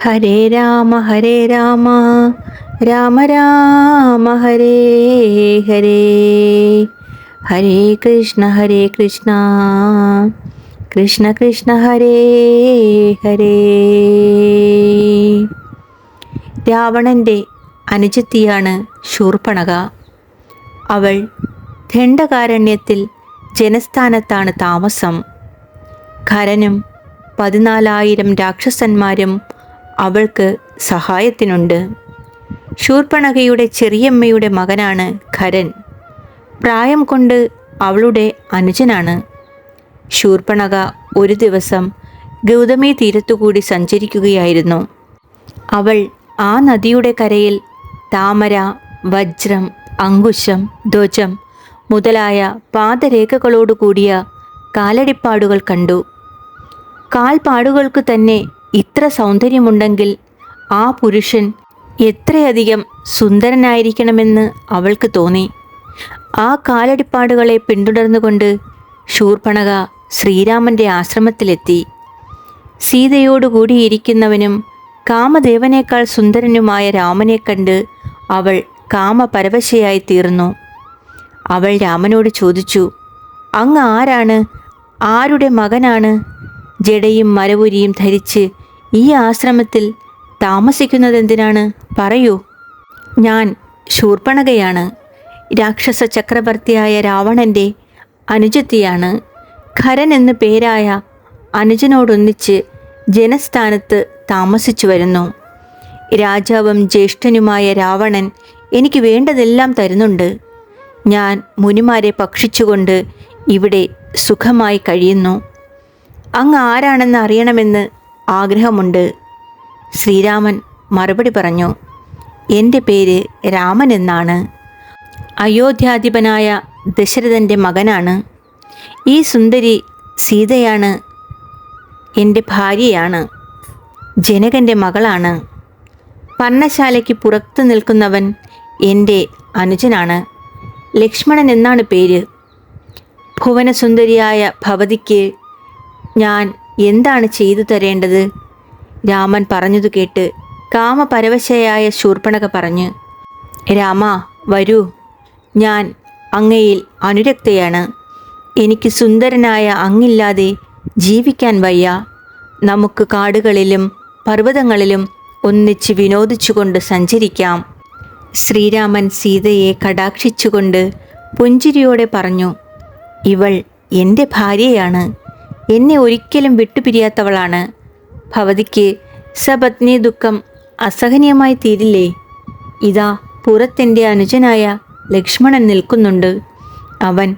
ഹരേ രാമ രാമ രാമ ഹരേ ഹരേ, ഹരേ കൃഷ്ണ കൃഷ്ണ കൃഷ്ണ ഹരേ ഹരേ. രാവണൻ്റെ അനുജത്തിയാണ് ശൂർപ്പണഖ. അവൾ ദണ്ഡകാരണ്യത്തിൽ ജനസ്ഥാനത്താണ് താമസം. ഖരനും 14,000 രാക്ഷസന്മാരും അവൾക്ക് സഹായത്തിനുണ്ട്. ശൂർപ്പണഖയുടെ ചെറിയമ്മയുടെ മകനാണ് ഖരൻ. പ്രായം കൊണ്ട് അവളുടെ അനുജനാണ്. ശൂർപ്പണഖ ഒരു ദിവസം ഗൗതമി തീരത്തുകൂടി സഞ്ചരിക്കുകയായിരുന്നു. അവൾ ആ നദിയുടെ കരയിൽ താമര, വജ്രം, അങ്കുശം, ധ്വജം മുതലായ പാദരേഖകളോടുകൂടിയ കാലടിപ്പാടുകൾ കണ്ടു. കാൽപ്പാടുകൾക്ക് തന്നെ ഇത്ര സൗന്ദര്യമുണ്ടെങ്കിൽ ആ പുരുഷൻ എത്രയധികം സുന്ദരനായിരിക്കണമെന്ന് അവൾക്ക് തോന്നി. ആ കാലടിപ്പാടുകളെ പിന്തുടർന്നുകൊണ്ട് ശൂർപ്പണഖ ശ്രീരാമൻ്റെ ആശ്രമത്തിലെത്തി. സീതയോടുകൂടിയിരിക്കുന്നവനും കാമദേവനേക്കാൾ സുന്ദരനുമായ രാമനെ കണ്ട് അവൾ കാമപരവശയായി തീർന്നു. അവൾ രാമനോട് ചോദിച്ചു, അങ്ങ് ആരാണ്? ആരുടെ മകനാണ്? ജടയും മരവുരിയും ധരിച്ച് ഈ ആശ്രമത്തിൽ താമസിക്കുന്നതെന്തിനാണ്? പറയൂ. ഞാൻ ശൂർപ്പണഖയാണ്. രാക്ഷസ ചക്രവർത്തിയായ രാവണൻ്റെ അനുജത്തിയാണ്. ഖരൻ എന്നു പേരായ അനുജനോടൊന്നിച്ച് ജനസ്ഥാനത്ത് താമസിച്ചു വരുന്നു. രാജാവും ജ്യേഷ്ഠനുമായ രാവണൻ എനിക്ക് വേണ്ടതെല്ലാം തരുന്നുണ്ട്. ഞാൻ മുനിമാരെ ഭക്ഷിച്ചുകൊണ്ട് ഇവിടെ സുഖമായി കഴിയുന്നു. അങ്ങ് ആരാണെന്ന് അറിയണമെന്ന് ആഗ്രഹമുണ്ട്. ശ്രീരാമൻ മറുപടി പറഞ്ഞു, എൻ്റെ പേര് രാമൻ എന്നാണ്. അയോധ്യാധിപനായ ദശരഥൻ്റെ മകനാണ്. ഈ സുന്ദരി സീതയാണ് എൻ്റെ ഭാര്യയാണ്. ജനകൻ്റെ മകളാണ്. പർണശാലയ്ക്ക് പുറത്തു നിൽക്കുന്നവൻ എൻ്റെ അനുജനാണ്. ലക്ഷ്മണൻ എന്നാണ് പേര്. ഭുവനസുന്ദരിയായ ഭവതിക്ക് ഞാൻ എന്താണ് ചെയ്തു തരേണ്ടത്? രാമൻ പറഞ്ഞതു കേട്ട് കാമപരവശയായ ശൂർപ്പണഖ പറഞ്ഞു, രാമ വരൂ, ഞാൻ അങ്ങയിൽ അനുരക്തയാണ്. എനിക്ക് സുന്ദരനായ അങ്ങില്ലാതെ ജീവിക്കാൻ വയ്യ. നമുക്ക് കാടുകളിലും പർവ്വതങ്ങളിലും ഒന്നിച്ച് വിനോദിച്ചുകൊണ്ട് സഞ്ചരിക്കാം. ശ്രീരാമൻ സീതയെ കടാക്ഷിച്ചുകൊണ്ട് പുഞ്ചിരിയോടെ പറഞ്ഞു, ഇവൾ എൻ്റെ ഭാര്യയാണ്. എന്നെ ഒരിക്കലും വിട്ടുപിരിയാത്തവളാണ്. ഭവതിക്ക് സപത്നി ദുഃഖം അസഹനീയമായി തീരില്ലേ? ഇതാ പുറത്തെൻ്റെ അനുജനായ ലക്ഷ്മണൻ നിൽക്കുന്നുണ്ട്. അവൻ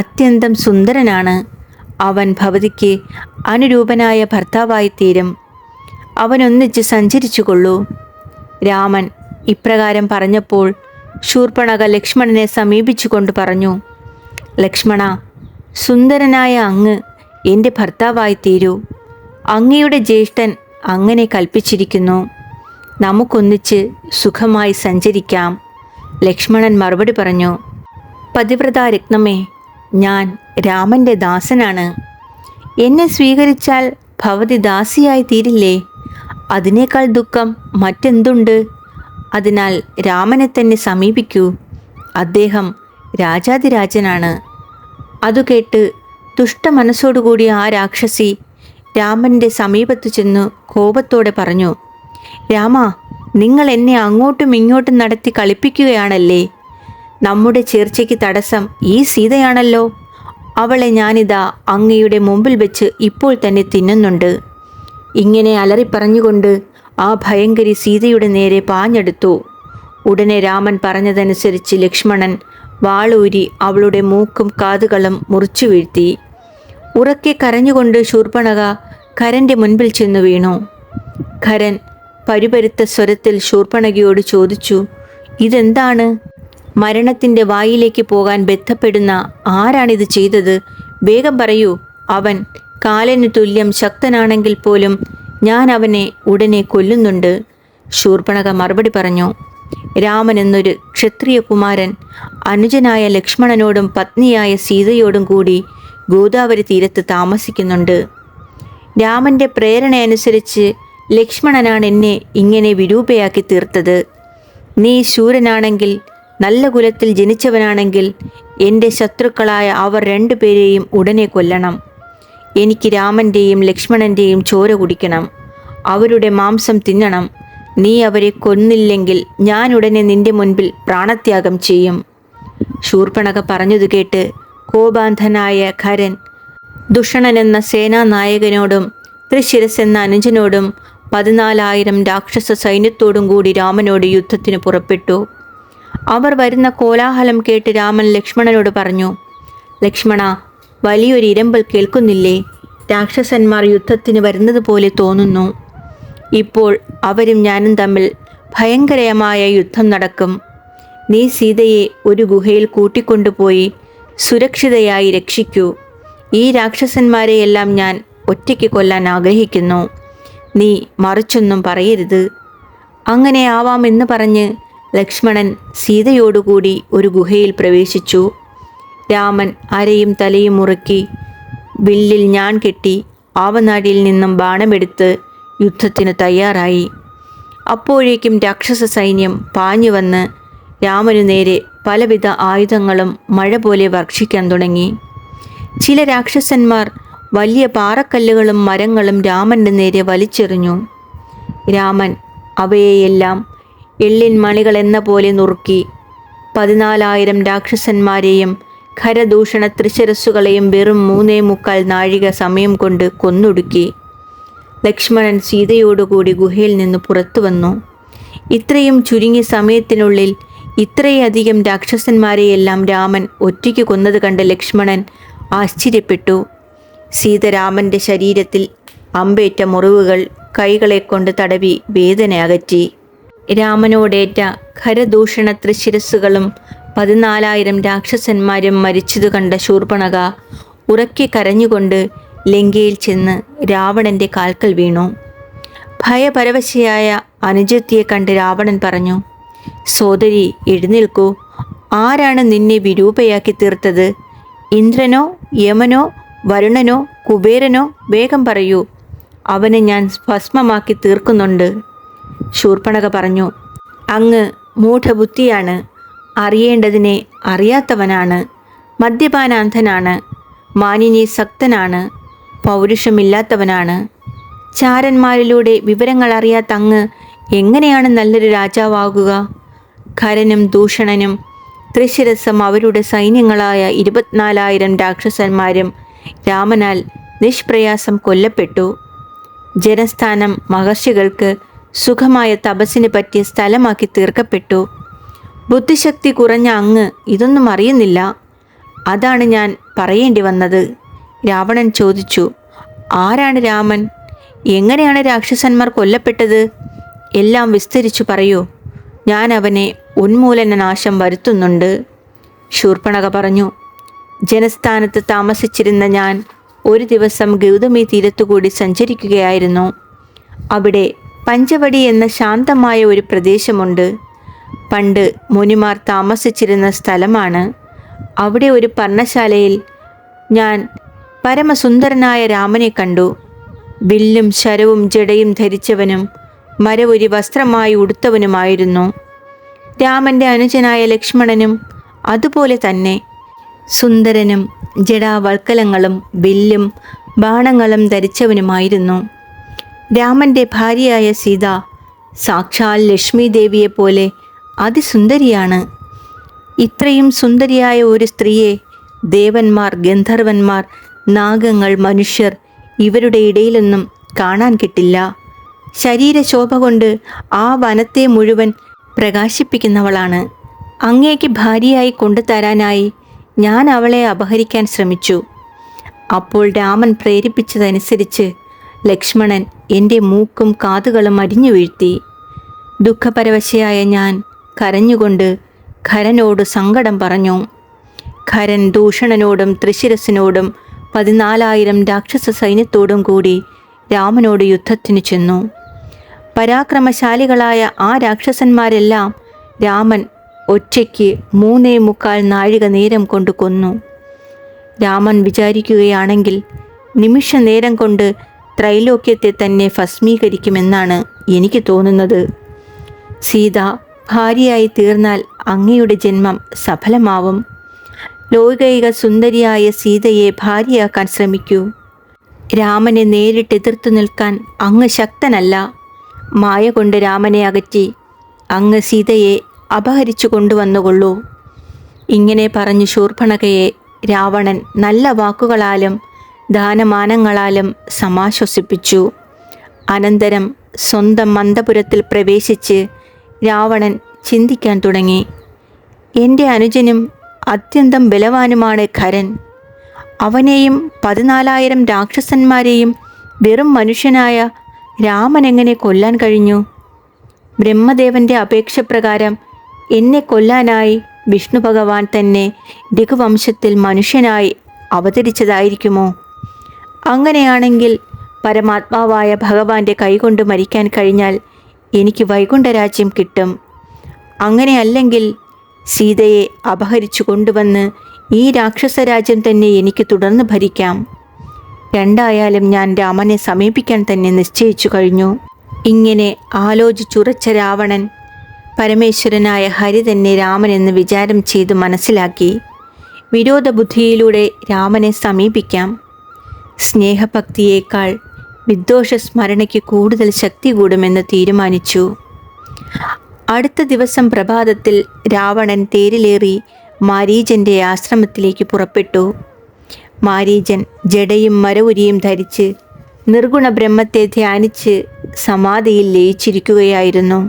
അത്യന്തം സുന്ദരനാണ്. അവൻ ഭവതിക്ക് അനുരൂപനായ ഭർത്താവായി തീരും. അവനൊന്നിച്ച് സഞ്ചരിച്ചുകൊള്ളൂ. രാമൻ ഇപ്രകാരം പറഞ്ഞപ്പോൾ ശൂർപ്പണഖ ലക്ഷ്മണനെ സമീപിച്ചുകൊണ്ട് പറഞ്ഞു, ലക്ഷ്മണ, സുന്ദരനായ അങ്ങ് എൻ്റെ ഭർത്താവായി തീരൂ. അങ്ങയുടെ ജ്യേഷ്ഠൻ അങ്ങനെ കൽപ്പിച്ചിരിക്കുന്നു. നമുക്കൊന്നിച്ച് സുഖമായി സഞ്ചരിക്കാം. ലക്ഷ്മണൻ മറുപടി പറഞ്ഞു, പതിവ്രതാ രത്നമേ, ഞാൻ രാമൻ്റെ ദാസനാണ്. എന്നെ സ്വീകരിച്ചാൽ ഭവതി ദാസിയായി തീരില്ലേ? അതിനേക്കാൾ ദുഃഖം മറ്റെന്തുണ്ട്? അതിനാൽ രാമനെ തന്നെ സമീപിക്കൂ. അദ്ദേഹം രാജാതിരാജനാണ്. അതുകേട്ട് ദുഷ്ടമനസ്സോടുകൂടി ആ രാക്ഷസി രാമൻ്റെ സമീപത്തു ചെന്നു കോപത്തോടെ പറഞ്ഞു, രാമ, നിങ്ങൾ എന്നെ അങ്ങോട്ടും ഇങ്ങോട്ടും നടത്തി കളിപ്പിക്കുകയാണല്ലേ? നമ്മുടെ ചേർച്ചയ്ക്ക് തടസ്സം ഈ സീതയാണല്ലോ. അവളെ ഞാനിതാ അങ്ങയുടെ മുമ്പിൽ വെച്ച് ഇപ്പോൾ തന്നെ തിന്നുന്നുണ്ട്. ഇങ്ങനെ അലറിപ്പറഞ്ഞുകൊണ്ട് ആ ഭയങ്കരി സീതയുടെ നേരെ പാഞ്ഞെടുത്തു. ഉടനെ രാമൻ പറഞ്ഞതനുസരിച്ച് ലക്ഷ്മണൻ വാളൂരി അവളുടെ മൂക്കും കാതുകളും മുറിച്ചു വീഴ്ത്തി. ഉറക്കെ കരഞ്ഞുകൊണ്ട് ശൂർപ്പണഖ ഖരൻ്റെ മുൻപിൽ ചെന്നു വീണു. ഖരൻ പരുപരുത്ത സ്വരത്തിൽ ശൂർപ്പണഖയോട് ചോദിച്ചു, ഇതെന്താണ്? മരണത്തിൻ്റെ വായിലേക്ക് പോകാൻ ബന്ധപ്പെടുന്ന ആരാണിത് ചെയ്തത്? വേഗം പറയൂ. അവൻ കാലന് തുല്യം ശക്തനാണെങ്കിൽ പോലും ഞാൻ അവനെ ഉടനെ കൊല്ലുന്നുണ്ട്. ശൂർപ്പണഖ മറുപടി പറഞ്ഞു, രാമൻ എന്നൊരു ക്ഷത്രിയ കുമാരൻ അനുജനായ ലക്ഷ്മണനോടും പത്നിയായ സീതയോടും കൂടി ഗോദാവരി തീരത്ത് താമസിക്കുന്നുണ്ട്. രാമൻ്റെ പ്രേരണയനുസരിച്ച് ലക്ഷ്മണനാണ് എന്നെ ഇങ്ങനെ വിരൂപയാക്കി തീർത്തത്. നീ ശൂരനാണെങ്കിൽ, നല്ല കുലത്തിൽ ജനിച്ചവനാണെങ്കിൽ എൻ്റെ ശത്രുക്കളായ അവർ രണ്ടുപേരെയും ഉടനെ കൊല്ലണം. എനിക്ക് രാമൻ്റെയും ലക്ഷ്മണൻ്റെയും ചോര കുടിക്കണം. അവരുടെ മാംസം തിന്നണം. നീ അവരെ കൊന്നില്ലെങ്കിൽ ഞാൻ ഉടനെ നിന്റെ മുൻപിൽ പ്രാണത്യാഗം ചെയ്യും. ശൂർപ്പണഖ പറഞ്ഞതു കേട്ട് കോപാന്ധനായ ഖരൻ ദുഷണൻ എന്ന സേനാനായകനോടും ത്രിശിരസ് എന്ന അനുജനോടും 14,000 രാക്ഷസ സൈന്യത്തോടും കൂടി രാമനോട് യുദ്ധത്തിന് പുറപ്പെട്ടു. അവർ വരുന്ന കോലാഹലം കേട്ട് രാമൻ ലക്ഷ്മണനോട് പറഞ്ഞു, ലക്ഷ്മണ, വലിയൊരു ഇരമ്പൽ കേൾക്കുന്നില്ലേ? രാക്ഷസന്മാർ യുദ്ധത്തിന് വരുന്നത് പോലെ തോന്നുന്നു. ഇപ്പോൾ അവരും ഞാനും തമ്മിൽ ഭയങ്കരമായ യുദ്ധം നടക്കും. നീ സീതയെ ഒരു ഗുഹയിൽ കൂട്ടിക്കൊണ്ടുപോയി സുരക്ഷിതയായി രക്ഷിക്കൂ. ഈ രാക്ഷസന്മാരെയെല്ലാം ഞാൻ ഒറ്റയ്ക്ക് കൊല്ലാൻ ആഗ്രഹിക്കുന്നു. നീ മറിച്ചൊന്നും പറയരുത്. അങ്ങനെ ആവാമെന്ന് പറഞ്ഞ് ലക്ഷ്മണൻ സീതയോടുകൂടി ഒരു ഗുഹയിൽ പ്രവേശിച്ചു. രാമൻ അരയും തലയും മുറുക്കി വില്ലിൽ ഞാൻ കെട്ടി ആവനാഴിയിൽ നിന്നും ബാണമെടുത്ത് യുദ്ധത്തിന് തയ്യാറായി. അപ്പോഴേക്കും രാക്ഷസ സൈന്യം പാഞ്ഞു വന്ന് രാമനു നേരെ പലവിധ ആയുധങ്ങളും മഴ പോലെ വർഷിക്കാൻ തുടങ്ങി. ചില രാക്ഷസന്മാർ വലിയ പാറക്കല്ലുകളും മരങ്ങളും രാമൻ്റെ നേരെ വലിച്ചെറിഞ്ഞു. രാമൻ അവയെയെല്ലാം എള്ളിൻ മണികൾ എന്ന പോലെ നുറുക്കി 14,000 രാക്ഷസന്മാരെയും ഖരദൂഷണ ത്രിശിരസ്സുകളെയും വെറും 3.25 നാഴിക സമയം കൊണ്ട് കൊന്നൊടുക്കി. ലക്ഷ്മണൻ സീതയോടുകൂടി ഗുഹയിൽ നിന്ന് പുറത്തു വന്നു. ഇത്രയും ചുരുങ്ങിയ സമയത്തിനുള്ളിൽ ഇത്രയധികം രാക്ഷസന്മാരെയെല്ലാം രാമൻ ഒറ്റയ്ക്ക് കൊന്നത് കണ്ട ലക്ഷ്മണൻ ആശ്ചര്യപ്പെട്ടു. സീത രാമൻ്റെ ശരീരത്തിൽ അമ്പേറ്റ മുറിവുകൾ കൈകളെ കൊണ്ട് തടവി വേദന അകറ്റി. രാമനോടേറ്റ ഖരദൂഷണ ത്രിശിരസ്സുകളും 14,000 രാക്ഷസന്മാരും മരിച്ചതു കണ്ട ശൂർപ്പണഖ ഉറക്കെ കരഞ്ഞുകൊണ്ട് ലങ്കയിൽ ചെന്ന് രാവണൻ്റെ കാൽക്കൽ വീണു. ഭയപരവശയായ അനുജത്തിയെ കണ്ട് രാവണൻ പറഞ്ഞു, സോദരി, എഴുന്നേൽക്കൂ. ആരാണ് നിന്നെ വിരൂപയാക്കി തീർത്തത്? ഇന്ദ്രനോ, യമനോ, വരുണനോ, കുബേരനോ? വേഗം പറയൂ. അവനെ ഞാൻ ഭസ്മമാക്കി തീർക്കുന്നുണ്ട്. ശൂർപ്പണഖ പറഞ്ഞു, അങ്ങ് മൂഢബുദ്ധിയാണ്. അറിയേണ്ടതിനെ അറിയാത്തവനാണ്. മദ്യപാനാന്ധനാണ്. മാനിനീസക്തനാണ്. പൗരുഷമില്ലാത്തവനാണ്. ചാരന്മാരിലൂടെ വിവരങ്ങൾ അറിയാത്ത അങ്ങ് എങ്ങനെയാണ് നല്ലൊരു രാജാവാകുക? ഖരനും ദൂഷണനും ത്രിശിരസ്സും അവരുടെ സൈന്യങ്ങളായ 24,000 രാക്ഷസന്മാരും രാമനാൽ നിഷ്പ്രയാസം കൊല്ലപ്പെട്ടു. ജനസ്ഥാനം മഹർഷികൾക്ക് സുഖമായ തപസ്സിന് പറ്റിയ സ്ഥലമാക്കി തീർക്കപ്പെട്ടു. ബുദ്ധിശക്തി കുറഞ്ഞ അങ്ങ് ഇതൊന്നും അറിയുന്നില്ല. അതാണ് ഞാൻ പറയേണ്ടി വന്നത്. രാവണൻ ചോദിച്ചു, ആരാണ് രാമൻ? എങ്ങനെയാണ് രാക്ഷസന്മാർ കൊല്ലപ്പെട്ടത്? എല്ലാം വിസ്തരിച്ചു പറയൂ. ഞാൻ അവനെ ഉന്മൂലനനാശം വരുത്തുന്നുണ്ട്. ശൂർപ്പണഖ പറഞ്ഞു, ജനസ്ഥാനത്ത് താമസിച്ചിരുന്ന ഞാൻ ഒരു ദിവസം ഗൗതമി തീരത്തുകൂടി സഞ്ചരിക്കുകയായിരുന്നു. അവിടെ പഞ്ചവടി എന്ന ശാന്തമായ ഒരു പ്രദേശമുണ്ട്. പണ്ട് മുനിമാർ താമസിച്ചിരുന്ന സ്ഥലമാണ്. അവിടെ ഒരു പർണശാലയിൽ ഞാൻ പരമസുന്ദരനായ രാമനെ കണ്ടു. വില്ലും ശരവും ജടയും ധരിച്ചവനും മരവുരി വസ്ത്രമായി ഉടുത്തവനുമായിരുന്നു. രാമൻ്റെ അനുജനായ ലക്ഷ്മണനും അതുപോലെ തന്നെ സുന്ദരനും ജടാവൽക്കലങ്ങളും വില്ലും ബാണങ്ങളും ധരിച്ചവനുമായിരുന്നു. രാമൻ്റെ ഭാര്യയായ സീത സാക്ഷാൽ ലക്ഷ്മി ദേവിയെപ്പോലെ അതിസുന്ദരിയാണ്. ഇത്രയും സുന്ദരിയായ ഒരു സ്ത്രീയെ ദേവന്മാർ, ഗന്ധർവന്മാർ, നാഗങ്ങൾ, മനുഷ്യർ ഇവരുടെ ഇടയിലൊന്നും കാണാൻ കിട്ടില്ല. ശരീരശോഭ കൊണ്ട് ആ വനത്തെ മുഴുവൻ പ്രകാശിപ്പിക്കുന്നവളാണ്. അങ്ങേക്ക് ഭാര്യയായി കൊണ്ടുതരാനായി ഞാൻ അവളെ അപഹരിക്കാൻ ശ്രമിച്ചു. അപ്പോൾ രാമൻ പ്രേരിപ്പിച്ചതനുസരിച്ച് ലക്ഷ്മണൻ എൻ്റെ മൂക്കും കാതുകളും അരിഞ്ഞു വീഴ്ത്തി. ദുഃഖപരവശയായ ഞാൻ കരഞ്ഞുകൊണ്ട് ഖരനോട് സങ്കടം പറഞ്ഞു. ഖരൻ ദൂഷണനോടും ത്രിശിരസിനോടും 14,000 രാക്ഷസ സൈന്യത്തോടും കൂടി രാമനോട് യുദ്ധത്തിന് ചെന്നു. പരാക്രമശാലികളായ ആ രാക്ഷസന്മാരെല്ലാം രാമൻ ഒറ്റയ്ക്ക് 3.25 നാഴിക നേരം കൊണ്ട് കൊന്നു. രാമൻ വിചാരിക്കുകയാണെങ്കിൽ നിമിഷ നേരം കൊണ്ട് ത്രൈലോക്യത്തെ തന്നെ ഭസ്മീകരിക്കുമെന്നാണ് എനിക്ക് തോന്നുന്നത്. സീത ഭാര്യയായി തീർന്നാൽ അങ്ങയുടെ ജന്മം സഫലമാവും. ലൗകിക സുന്ദരിയായ സീതയെ ഭാര്യയാക്കാൻ ശ്രമിക്കൂ. രാമനെ നേരിട്ട് എതിർത്തു നിൽക്കാൻ അങ്ങ് ശക്തനല്ല. മായ കൊണ്ട് രാമനെ അകറ്റി അങ്ങ് സീതയെ അപഹരിച്ചു കൊണ്ടുവന്നുകൊള്ളൂ. ഇങ്ങനെ പറഞ്ഞു ശൂർപ്പണഖയെ രാവണൻ നല്ല വാക്കുകളാലും ദാനമാനങ്ങളാലും സമാശ്വസിപ്പിച്ചു. അനന്തരം സ്വന്തം അന്തപുരത്തിൽ പ്രവേശിച്ച് രാവണൻ ചിന്തിക്കാൻ തുടങ്ങി. എൻ്റെ അനുജനും അത്യന്തം ബലവാനുമാണ് ഖരൻ. അവനെയും 14,000 രാക്ഷസന്മാരെയും വെറും മനുഷ്യനായ രാമൻ എങ്ങനെ കൊല്ലാൻ കഴിഞ്ഞു? ബ്രഹ്മദേവന്റെ അപേക്ഷപ്രകാരം എന്നെ കൊല്ലാനായി വിഷ്ണു ഭഗവാൻ തന്നെ രഘുവംശത്തിൽ മനുഷ്യനായി അവതരിച്ചതായിരിക്കുമോ? അങ്ങനെയാണെങ്കിൽ പരമാത്മാവായ ഭഗവാന്റെ കൈകൊണ്ട് മരിക്കാൻ കഴിഞ്ഞാൽ എനിക്ക് വൈകുണ്ഠരാജ്യം കിട്ടും. അങ്ങനെയല്ലെങ്കിൽ സീതയെ അപഹരിച്ചു കൊണ്ടുവന്ന് ഈ രാക്ഷസരാജ്യം തന്നെ എനിക്ക് തുടർന്ന് ഭരിക്കാം. രണ്ടായാലും ഞാൻ രാമനെ സമീപിക്കാൻ തന്നെ നിശ്ചയിച്ചു കഴിഞ്ഞു. ഇങ്ങനെ ആലോചിച്ചുറച്ച രാവണൻ പരമേശ്വരനായ ഹരി തന്നെ രാമനെന്ന് വിചാരം ചെയ്തു മനസ്സിലാക്കി. വിരോധബുദ്ധിയിലൂടെ രാമനെ സമീപിക്കാം. സ്നേഹഭക്തിയേക്കാൾ വിദ്വേഷ സ്മരണയ്ക്ക് കൂടുതൽ ശക്തി കൂടുമെന്ന് തീരുമാനിച്ചു. അടുത്ത ദിവസം പ്രഭാതത്തിൽ രാവണൻ തേരിലേറി മാരീചൻ്റെ ആശ്രമത്തിലേക്ക് പുറപ്പെട്ടു. മാരീചൻ ജടയും മരവുരിയും ധരിച്ച് നിർഗുണ ബ്രഹ്മത്തെ ധ്യാനിച്ച് സമാധിയിൽ ലയിച്ചിരിക്കുകയായിരുന്നു.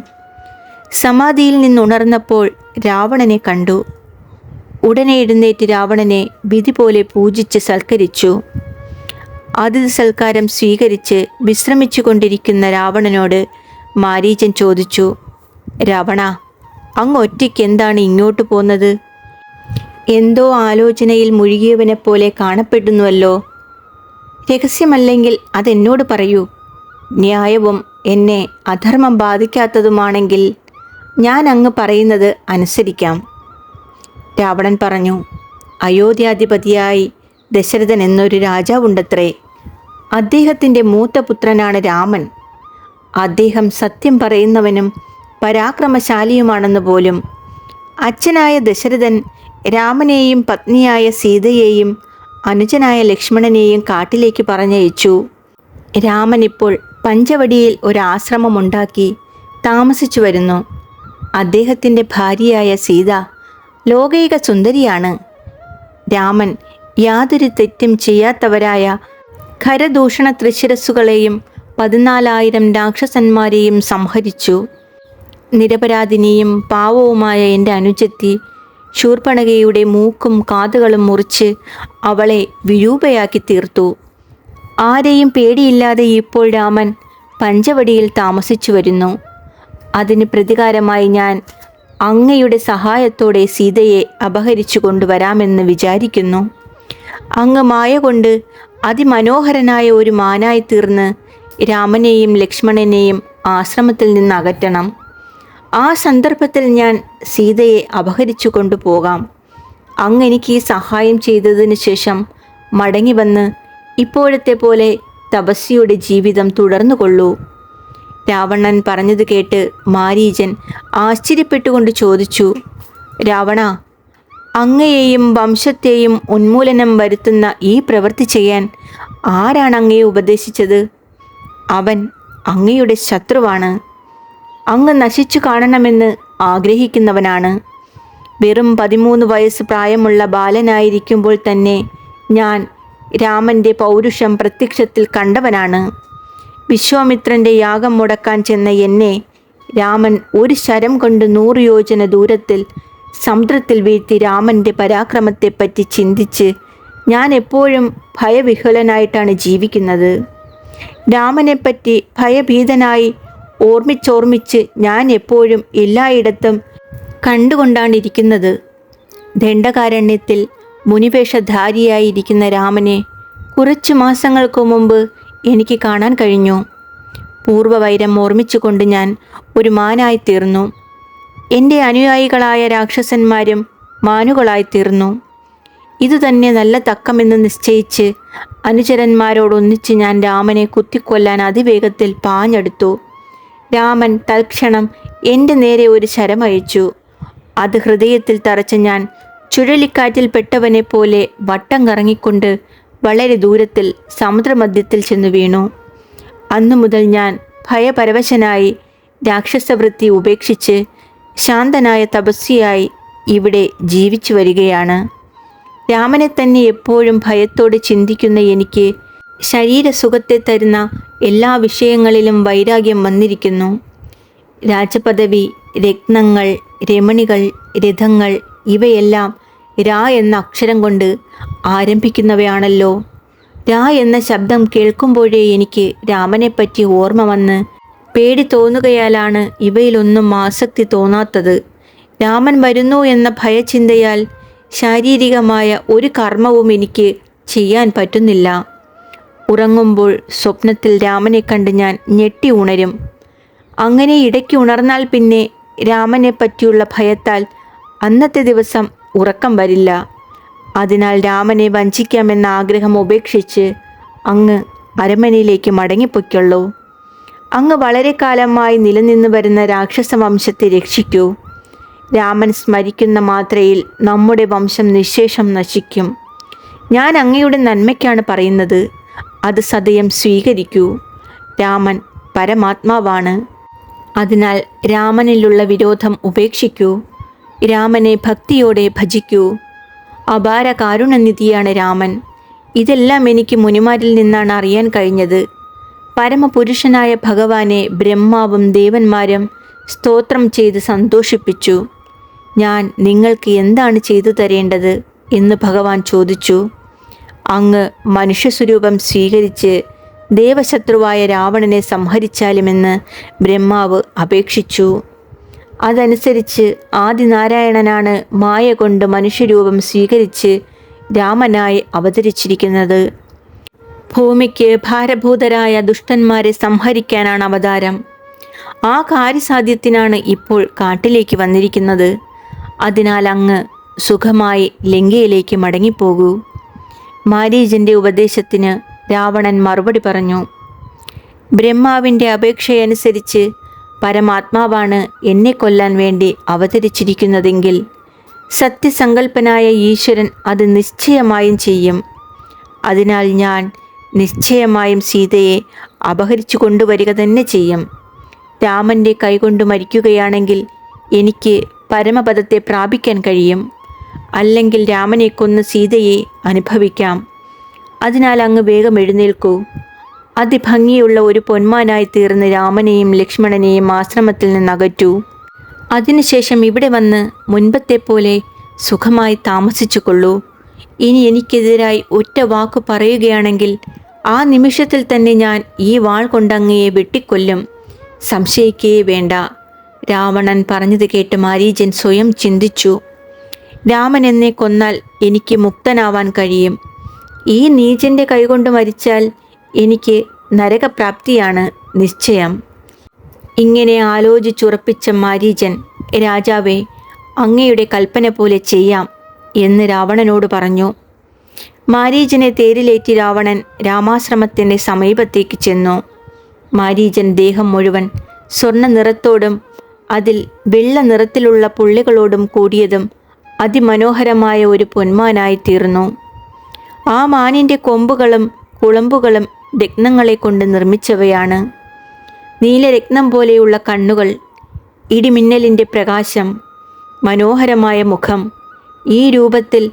സമാധിയിൽ നിന്നുണർന്നപ്പോൾ രാവണനെ കണ്ടു. ഉടനെ എഴുന്നേറ്റ് രാവണനെ വിധി പോലെ പൂജിച്ച് സൽക്കരിച്ചു. അതിഥി സൽക്കാരം സ്വീകരിച്ച് വിശ്രമിച്ചു കൊണ്ടിരിക്കുന്ന രാവണനോട് മാരീചൻ ചോദിച്ചു, രാവണ, അങ്ങ് ഒറ്റയ്ക്ക് എന്താണ് ഇങ്ങോട്ട് പോന്നത്? എന്തോ ആലോചനയിൽ മുഴുകിയവനെ പോലെ കാണപ്പെടുന്നുവല്ലോ. രഹസ്യമല്ലെങ്കിൽ അതെന്നോട് പറയൂ. ന്യായവും എന്നെ അധർമ്മം ബാധിക്കാത്തതുമാണെങ്കിൽ ഞാൻ അങ്ങ് പറയുന്നത് അനുസരിക്കാം. രാവണൻ പറഞ്ഞു, അയോധ്യാധിപതിയായി ദശരഥൻ എന്നൊരു രാജാവുണ്ടത്രേ. അദ്ദേഹത്തിൻ്റെ മൂത്ത പുത്രനാണ് രാമൻ. അദ്ദേഹം സത്യം പറയുന്നവനും പരാക്രമശാലിയുമാണെന്ന് പോലും. അച്ഛനായ ദശരഥൻ രാമനെയും പത്നിയായ സീതയെയും അനുജനായ ലക്ഷ്മണനെയും കാട്ടിലേക്ക് പറഞ്ഞയച്ചു. രാമൻ ഇപ്പോൾ പഞ്ചവടിയിൽ ഒരാശ്രമമുണ്ടാക്കി താമസിച്ചു വരുന്നു. അദ്ദേഹത്തിൻ്റെ ഭാര്യയായ സീത ലോകൈക സുന്ദരിയാണ്. രാമൻ യാതൊരു തെറ്റും ചെയ്യാത്തവരായ ഖരദൂഷണ ത്രിശിരസ്സുകളെയും 14,000 രാക്ഷസന്മാരെയും സംഹരിച്ചു. നിരപരാധിനിയും പാവവുമായ എൻ്റെ അനുജത്തി ശൂർപ്പണഖയുടെ മൂക്കും കാതുകളും മുറിച്ച് അവളെ വിരൂപയാക്കി തീർത്തു. ആരെയും പേടിയില്ലാതെ ഇപ്പോൾ രാമൻ പഞ്ചവടിയിൽ താമസിച്ചു വരുന്നു. അതിന് പ്രതികാരമായി ഞാൻ അങ്ങയുടെ സഹായത്തോടെ സീതയെ അപഹരിച്ചു കൊണ്ടുവരാമെന്ന് വിചാരിക്കുന്നു. അങ്ങ് മായ കൊണ്ട് അതിമനോഹരനായ ഒരു മാനായി തീർന്ന് രാമനെയും ലക്ഷ്മണനെയും ആശ്രമത്തിൽ നിന്ന് അകറ്റണം. ആ സന്ദർഭത്തിൽ ഞാൻ സീതയെ അപഹരിച്ചു കൊണ്ടുപോകാം. അങ്ങ് എനിക്ക് ഈ സഹായം ചെയ്തതിന് ശേഷം മടങ്ങി വന്ന് ഇപ്പോഴത്തെ പോലെ തപസ്വിയുടെ ജീവിതം തുടർന്നുകൊള്ളൂ. രാവണൻ പറഞ്ഞത് കേട്ട് മാരീചൻ ആശ്ചര്യപ്പെട്ടുകൊണ്ട് ചോദിച്ചു, രാവണ, അങ്ങയെയും വംശത്തെയും ഉന്മൂലനം വരുത്തുന്ന ഈ പ്രവൃത്തി ചെയ്യാൻ ആരാണ് അങ്ങയെ ഉപദേശിച്ചത്? അവൻ അങ്ങയുടെ ശത്രുവാണ്. അങ്ങ് നശിച്ചു കാണണമെന്ന് ആഗ്രഹിക്കുന്നവനാണ്. വെറും 13 വയസ്സ് പ്രായമുള്ള ബാലനായിരിക്കുമ്പോൾ തന്നെ ഞാൻ രാമൻ്റെ പൗരുഷം പ്രത്യക്ഷത്തിൽ കണ്ടവനാണ്. വിശ്വാമിത്രൻ്റെ യാഗം മുടക്കാൻ ചെന്ന എന്നെ രാമൻ ഒരു ശരം കൊണ്ട് 100 യോജന ദൂരത്തിൽ സമുദ്രത്തിൽ വീഴ്ത്തി. രാമൻ്റെ പരാക്രമത്തെപ്പറ്റി ചിന്തിച്ച് ഞാൻ എപ്പോഴും ഭയവിഹ്വലനായിട്ടാണ് ജീവിക്കുന്നത്. രാമനെപ്പറ്റി ഭയഭീതനായി ഓർമ്മിച്ചോർമ്മിച്ച് ഞാൻ എപ്പോഴും എല്ലായിടത്തും കണ്ടുകൊണ്ടാണിരിക്കുന്നത്. ദണ്ഡകാരണ്യത്തിൽ മുനിവേഷധാരിയായിരിക്കുന്ന രാമനെ കുറച്ച് മാസങ്ങൾക്ക് മുമ്പ് എനിക്ക് കാണാൻ കഴിഞ്ഞു. പൂർവ്വവൈരം ഓർമ്മിച്ചുകൊണ്ട് ഞാൻ ഒരു മാനായിത്തീർന്നു. എൻ്റെ അനുയായികളായ രാക്ഷസന്മാരും മാനുകളായിത്തീർന്നു. ഇതുതന്നെ നല്ല തക്കമെന്ന് നിശ്ചയിച്ച് അനുചരന്മാരോടൊന്നിച്ച് ഞാൻ രാമനെ കുത്തിക്കൊല്ലാൻ അതിവേഗത്തിൽ പാഞ്ഞെടുത്തു. രാമൻ തൽക്ഷണം എൻ്റെ നേരെ ഒരു ശരമയച്ചു. അത് ഹൃദയത്തിൽ തറച്ച ഞാൻ ചുഴലിക്കാറ്റിൽ പെട്ടവനെ പോലെ വട്ടം കറങ്ങിക്കൊണ്ട് വളരെ ദൂരത്തിൽ സമുദ്രമധ്യത്തിൽ ചെന്നു വീണു. അന്നു മുതൽ ഞാൻ ഭയപരവശനായി രാക്ഷസവൃത്തി ഉപേക്ഷിച്ച് ശാന്തനായ തപസ്വിയായി ഇവിടെ ജീവിച്ചു വരികയാണ്. രാമനെ തന്നെ എപ്പോഴും ഭയത്തോടെ ചിന്തിക്കുന്ന എനിക്ക് ശരീരസുഖത്തെ തരുന്ന എല്ലാ വിഷയങ്ങളിലും വൈരാഗ്യം വന്നിരിക്കുന്നു. രാജപദവി, രത്നങ്ങൾ, രമണികൾ, രഥങ്ങൾ ഇവയെല്ലാം രാ എന്ന അക്ഷരം കൊണ്ട് ആരംഭിക്കുന്നവയാണല്ലോ. രാ എന്ന ശബ്ദം കേൾക്കുമ്പോഴേ എനിക്ക് രാമനെപ്പറ്റി ഓർമ്മ വന്ന് പേടി തോന്നുകയാലാണ് ഇവയിലൊന്നും ആസക്തി തോന്നാത്തത്. രാമൻ വരുന്നു എന്ന ഭയചിന്തയാൽ ശാരീരികമായ ഒരു കർമ്മവും എനിക്ക് ചെയ്യാൻ പറ്റുന്നില്ല. ഉറങ്ങുമ്പോൾ സ്വപ്നത്തിൽ രാമനെ കണ്ട് ഞാൻ ഞെട്ടി ഉണരും. അങ്ങനെ ഇടയ്ക്ക് ഉണർന്നാൽ പിന്നെ രാമനെ പറ്റിയുള്ള ഭയത്താൽ അന്നത്തെ ദിവസം ഉറക്കം വരില്ല. അതിനാൽ രാമനെ വഞ്ചിക്കാമെന്ന ആഗ്രഹം ഉപേക്ഷിച്ച് അങ്ങ് അരമനയിലേക്ക് മടങ്ങിപ്പൊയ്ക്കൊള്ളൂ. അങ്ങ് വളരെ കാലമായി നിലനിന്ന് വരുന്ന രാക്ഷസ വംശത്തെ രക്ഷിക്കൂ. രാമൻ സ്മരിക്കുന്ന മാത്രയിൽ നമ്മുടെ വംശം നിശേഷം നശിക്കും. ഞാൻ അങ്ങയുടെ നന്മയ്ക്കാണ് പറയുന്നത്. അത് സദയം സ്വീകരിക്കൂ. രാമൻ പരമാത്മാവാണ്. അതിനാൽ രാമനിലുള്ള വിരോധം ഉപേക്ഷിക്കൂ. രാമനെ ഭക്തിയോടെ ഭജിക്കൂ. അപാര കാരുണ്യനിധിയാണ് രാമൻ. ഇതെല്ലാം എനിക്ക് മുനിമാരിൽ നിന്നാണ് അറിയാൻ കഴിഞ്ഞത്. പരമപുരുഷനായ ഭഗവാനെ ബ്രഹ്മാവും ദേവന്മാരും സ്തോത്രം ചെയ്ത് സന്തോഷിപ്പിച്ചു. ഞാൻ നിങ്ങൾക്ക് എന്താണ് ചെയ്തു തരേണ്ടത് എന്ന് ഭഗവാൻ ചോദിച്ചു. അങ്ങ് മനുഷ്യസ്വരൂപം സ്വീകരിച്ച് ദേവശത്രുവായ രാവണനെ സംഹരിച്ചാലുമെന്ന് ബ്രഹ്മാവ് അപേക്ഷിച്ചു. അതനുസരിച്ച് ആദിനാരായണനാണ് മായ കൊണ്ട് മനുഷ്യരൂപം സ്വീകരിച്ച് രാമനായി അവതരിച്ചിരിക്കുന്നത്. ഭൂമിക്ക് ഭാരഭൂതരായ ദുഷ്ടന്മാരെ സംഹരിക്കാനാണ് അവതാരം. ആ കാര്യസാധ്യത്തിനാണ് ഇപ്പോൾ കാട്ടിലേക്ക് വന്നിരിക്കുന്നത്. അതിനാൽ അങ്ങ് സുഖമായി ലങ്കയിലേക്ക് മടങ്ങിപ്പോകൂ. മാരീചൻ്റെ ഉപദേശത്തിന് രാവണൻ മറുപടി പറഞ്ഞു. ബ്രഹ്മാവിൻ്റെ അപേക്ഷയനുസരിച്ച് പരമാത്മാവാണ് എന്നെ കൊല്ലാൻ വേണ്ടി അവതരിച്ചിരിക്കുന്നതെങ്കിൽ സത്യസങ്കല്പനായ ഈശ്വരൻ അത് നിശ്ചയമായും ചെയ്യും. അതിനാൽ ഞാൻ നിശ്ചയമായും സീതയെ അപഹരിച്ചു കൊണ്ടുവരിക തന്നെ ചെയ്യും. രാമൻ്റെ കൈകൊണ്ട് മരിക്കുകയാണെങ്കിൽ എനിക്ക് പരമപദത്തെ പ്രാപിക്കാൻ കഴിയും. അല്ലെങ്കിൽ രാമനെ കൊന്ന് സീതയെ അനുഭവിക്കാം. അതിനാൽ അങ്ങ് വേഗം എഴുന്നേൽക്കൂ. അതിഭംഗിയുള്ള ഒരു പൊന്മാനായി തീർന്ന് രാമനെയും ലക്ഷ്മണനെയും ആശ്രമത്തിൽ നിന്ന് അകറ്റൂ. അതിനുശേഷം ഇവിടെ വന്ന് മുൻപത്തെ പോലെ സുഖമായി താമസിച്ചു കൊള്ളൂ. ഇനി എനിക്കെതിരായി ഒറ്റ വാക്കു പറയുകയാണെങ്കിൽ ആ നിമിഷത്തിൽ തന്നെ ഞാൻ ഈ വാൾ കൊണ്ടങ്ങയെ വെട്ടിക്കൊല്ലും. സംശയിക്കേ വേണ്ട. രാവണൻ പറഞ്ഞത് കേട്ട് മാരീചൻ സ്വയം ചിന്തിച്ചു. രാമൻ എന്നെ കൊന്നാൽ എനിക്ക് മുക്തനാവാൻ കഴിയും. ഈ നീചൻ്റെ കൈകൊണ്ട് മരിച്ചാൽ എനിക്ക് നരകപ്രാപ്തിയാണ് നിശ്ചയം. ഇങ്ങനെ ആലോചിച്ചുറപ്പിച്ച മാരീചൻ, രാജാവേ, അങ്ങയുടെ കൽപ്പന പോലെ ചെയ്യാം എന്ന് രാവണനോട് പറഞ്ഞു. മാരീചനെ തേരിലേറ്റി രാവണൻ രാമാശ്രമത്തിൻ്റെ സമീപത്തേക്ക് ചെന്നു. മാരീചൻ ദേഹം മുഴുവൻ സ്വർണ്ണ നിറത്തോടും അതിൽ വെള്ള നിറത്തിലുള്ള പുള്ളികളോടും കൂടിയതും അതിമനോഹരമായ ഒരു പൊന്മാനായി തീർന്നു. ആ മാനിൻ്റെ കൊമ്പുകളും കുളമ്പുകളും രത്നങ്ങളെ കൊണ്ട് നിർമ്മിച്ചവയാണ്. നീലരത്നം പോലെയുള്ള കണ്ണുകൾ, ഇടിമിന്നലിൻ്റെ പ്രകാശം, മനോഹരമായ മുഖം. ഈ രൂപത്തിൽ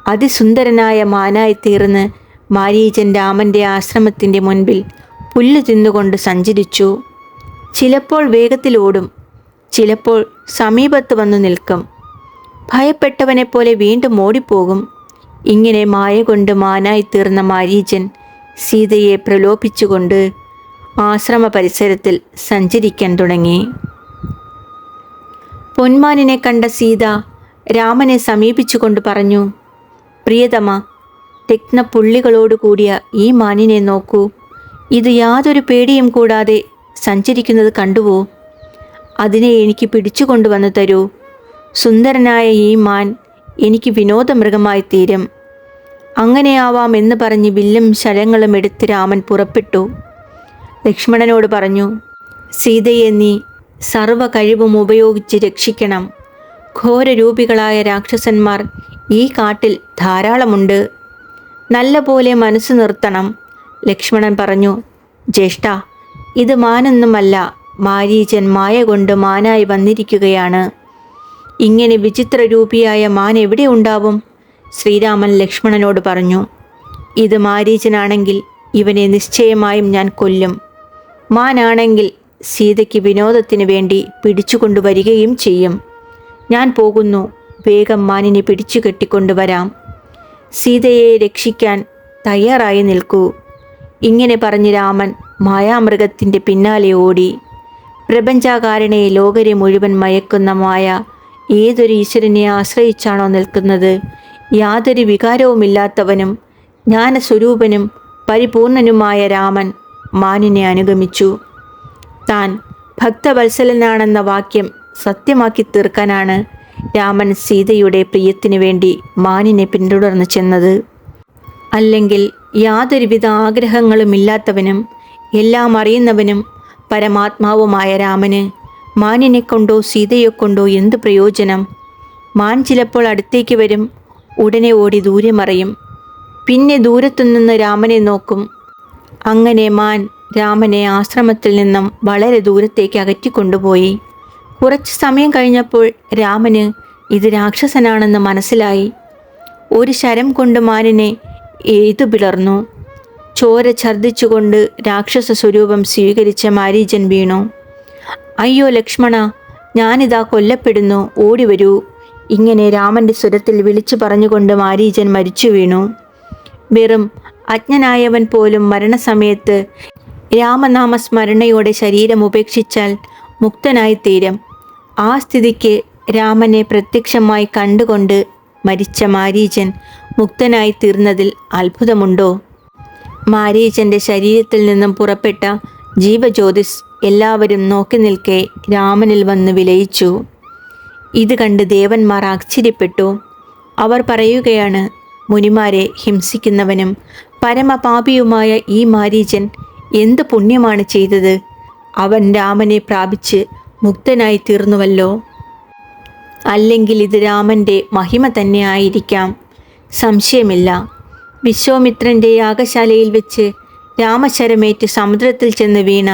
അതിസുന്ദരനായ മാനായി തീർന്ന് മാരീചൻ രാമൻ്റെ ആശ്രമത്തിൻ്റെ മുൻപിൽ പുല്ല് തിന്നുകൊണ്ട് സഞ്ചരിച്ചു. ചിലപ്പോൾ വേഗത്തിലോടും, ചിലപ്പോൾ സമീപത്ത് വന്നു നിൽക്കും. ഭയപ്പെട്ടവനെ പോലെ വീണ്ടും ഓടിപ്പോകും. ഇങ്ങനെ മായ കൊണ്ട് മാനായി തീർന്ന മാരീചൻ സീതയെ പ്രലോഭിച്ചുകൊണ്ട് ആശ്രമ പരിസരത്തിൽ സഞ്ചരിക്കാൻ തുടങ്ങി. പൊന്മാനിനെ കണ്ട സീത രാമനെ സമീപിച്ചുകൊണ്ട് പറഞ്ഞു, പ്രിയതമ, രത്നപ്പുള്ളികളോട് കൂടിയ ഈ മാനിനെ നോക്കൂ. ഇത് യാതൊരു പേടിയും കൂടാതെ സഞ്ചരിക്കുന്നത് കണ്ടുവോ? അതിനെ എനിക്ക് പിടിച്ചുകൊണ്ടുവന്നു തരൂ. സുന്ദരനായ ഈ മാൻ എനിക്ക് വിനോദമൃഗമായി തീരും അങ്ങനെയാവാം എന്ന് പറഞ്ഞ് വില്ലും ശരങ്ങളും എടുത്ത് രാമൻ പുറപ്പെട്ടു. ലക്ഷ്മണനോട് പറഞ്ഞു, സീതയെ നീ സർവ കഴിവും ഉപയോഗിച്ച് രക്ഷിക്കണം. ഘോരരൂപികളായ രാക്ഷസന്മാർ ഈ കാട്ടിൽ ധാരാളമുണ്ട്. നല്ല പോലെ മനസ്സ് നിർത്തണം. ലക്ഷ്മണൻ പറഞ്ഞു, ജ്യേഷ്ഠ, ഇത് മാനൊന്നുമല്ല. മാരീചൻ മായ കൊണ്ട് മാനായി വന്നിരിക്കുകയാണ്. ഇങ്ങനെ വിചിത്രരൂപിയായ മാൻ എവിടെ ഉണ്ടാവും? ശ്രീരാമൻ ലക്ഷ്മണനോട് പറഞ്ഞു, ഇത് മാരീചനാണെങ്കിൽ ഇവനെ നിശ്ചയമായും ഞാൻ കൊല്ലും. മാനാണെങ്കിൽ സീതയ്ക്ക് വിനോദത്തിന് വേണ്ടി പിടിച്ചുകൊണ്ടുവരികയും ചെയ്യും. ഞാൻ പോകുന്നു. വേഗം മാനിനെ പിടിച്ചു കെട്ടിക്കൊണ്ടുവരാം. സീതയെ രക്ഷിക്കാൻ തയ്യാറായി നിൽക്കൂ. ഇങ്ങനെ പറഞ്ഞ് രാമൻ മായാമൃഗത്തിൻ്റെ പിന്നാലെ ഓടി. പ്രപഞ്ചാകാരനെ ലോകരെ മുഴുവൻ മയക്കുന്ന മായ ഏതൊരു ഈശ്വരനെ ആശ്രയിച്ചാണോ നിൽക്കുന്നത്, യാതൊരു വികാരവുമില്ലാത്തവനും ജ്ഞാനസ്വരൂപനും പരിപൂർണനുമായ രാമൻ മാനിനെ അനുഗമിച്ചു. താൻ ഭക്തവത്സലനാണെന്ന വാക്യം സത്യമാക്കി തീർക്കാനാണ് രാമൻ സീതയുടെ പ്രിയത്തിനു വേണ്ടി മാനിനെ പിന്തുടർന്ന് ചെന്നത്. അല്ലെങ്കിൽ യാതൊരുവിധ ആഗ്രഹങ്ങളുമില്ലാത്തവനും എല്ലാം അറിയുന്നവനും പരമാത്മാവുമായ രാമന് മാനിനെ കൊണ്ടോ സീതയെ കൊണ്ടോ എന്ത് പ്രയോജനം? മാൻ ചിലപ്പോൾ അടുത്തേക്ക് വരും, ഉടനെ ഓടി ദൂരെ മറയും, പിന്നെ ദൂരത്തുനിന്ന് രാമനെ നോക്കും. അങ്ങനെ മാൻ രാമനെ ആശ്രമത്തിൽ നിന്നും വളരെ ദൂരത്തേക്ക് അകറ്റിക്കൊണ്ടുപോയി. കുറച്ച് സമയം കഴിഞ്ഞപ്പോൾ രാമന് ഇത് രാക്ഷസനാണെന്ന് മനസ്സിലായി. ഒരു ശരം കൊണ്ട് മാനിനെ എയ്തു പിളർന്നു. ചോര ഛർദ്ദിച്ചുകൊണ്ട് രാക്ഷസ സ്വരൂപം സ്വീകരിച്ച മാരീചൻ വീണു. അയ്യോ ലക്ഷ്മണ, ഞാനിതാ കൊല്ലപ്പെടുന്നു, ഓടി വരൂ. ഇങ്ങനെ രാമൻ്റെ സ്വരത്തിൽ വിളിച്ചു പറഞ്ഞുകൊണ്ട് മാരീചൻ മരിച്ചു വീണു. വെറും അജ്ഞനായവൻ പോലും മരണസമയത്ത് രാമനാമസ്മരണയോടെ ശരീരം ഉപേക്ഷിച്ചാൽ മുക്തനായിത്തീരും. ആ സ്ഥിതിക്ക് രാമനെ പ്രത്യക്ഷമായി കണ്ടുകൊണ്ട് മരിച്ച മാരീചൻ മുക്തനായി തീർന്നതിൽ അത്ഭുതമുണ്ടോ? മാരീചൻ്റെ ശരീരത്തിൽ നിന്നും പുറപ്പെട്ട ജീവജ്യോതിസ് എല്ലാവരും നോക്കി നിൽക്കെ രാമനിൽ വന്ന് വിലയിച്ചു. ഇത് കണ്ട് ദേവന്മാർ ആശ്ചര്യപ്പെട്ടു. അവർ പറയുകയാണ്, മുനിമാരെ ഹിംസിക്കുന്നവനും പരമപാപിയുമായ ഈ മാരീചൻ എന്ത് പുണ്യമാണ് ചെയ്തത്? അവൻ രാമനെ പ്രാപിച്ച് മുക്തനായി തീർന്നുവല്ലോ. അല്ലെങ്കിൽ ഇത് രാമൻ്റെ മഹിമ തന്നെ ആയിരിക്കാം. സംശയമില്ല. വിശ്വാമിത്രൻ്റെ യാഗശാലയിൽ വെച്ച് രാമശരമേറ്റ് സമുദ്രത്തിൽ ചെന്ന് വീണ